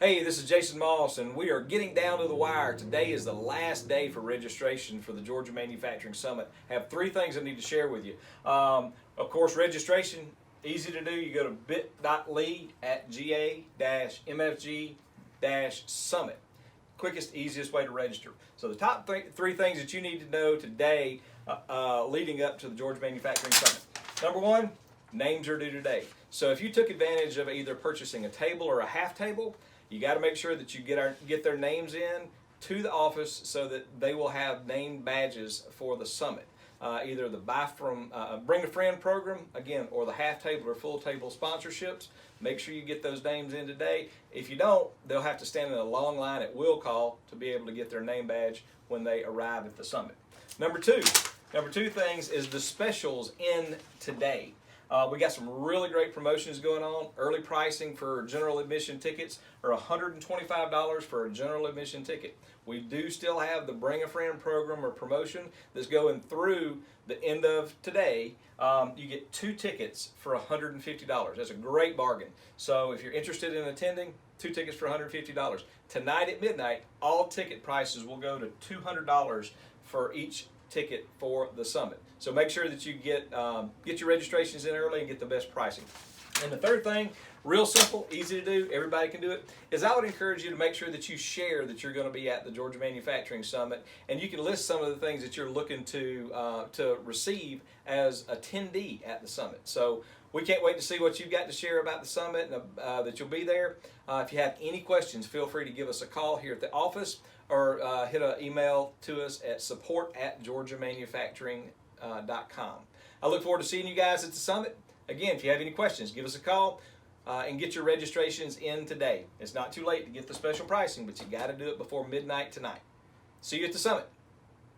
Hey, this is Jason Moss, and we are getting down to the wire. Today is the last day for registration for the Georgia Manufacturing Summit. I have three things I need to share with you. Of course, registration, easy to do. You go to bit.ly@ga-mfg-summit. Quickest, easiest way to register. So the top three things that you need to know today leading up to the Georgia Manufacturing Summit. Number one, names are due today. So if you took advantage of either purchasing a table or a half table, you got to make sure that you get their names in to the office so that they will have name badges for the summit. Either the Bring a Friend program, again, or the half table or full table sponsorships. Make sure you get those names in today. If you don't, they'll have to stand in a long line at will call to be able to get their name badge when they arrive at the summit. Number two things is the specials in today. We got some really great promotions going on. Early pricing for general admission tickets are $125 for a general admission ticket. We do still have the Bring a Friend program or promotion that's going through the end of today. You get 2 tickets for $150. That's a great bargain. So if you're interested in attending, 2 tickets for $150. Tonight at midnight, all ticket prices will go to $200 for each ticket for the summit. So make sure that you get your registrations in early and get the best pricing. And the third thing, real simple, easy to do, everybody can do it, is I would encourage you to make sure that you share that you're going to be at the Georgia Manufacturing Summit, and you can list some of the things that you're looking to receive as attendee at the summit. So we can't wait to see what you've got to share about the summit and that you'll be there. If you have any questions, feel free to give us a call here at the office or hit an email to us at support@georgiamanufacturing.com. I look forward to seeing you guys at the summit. Again, if you have any questions, give us a call and get your registrations in today. It's not too late to get the special pricing, but you got to do it before midnight tonight. See you at the summit.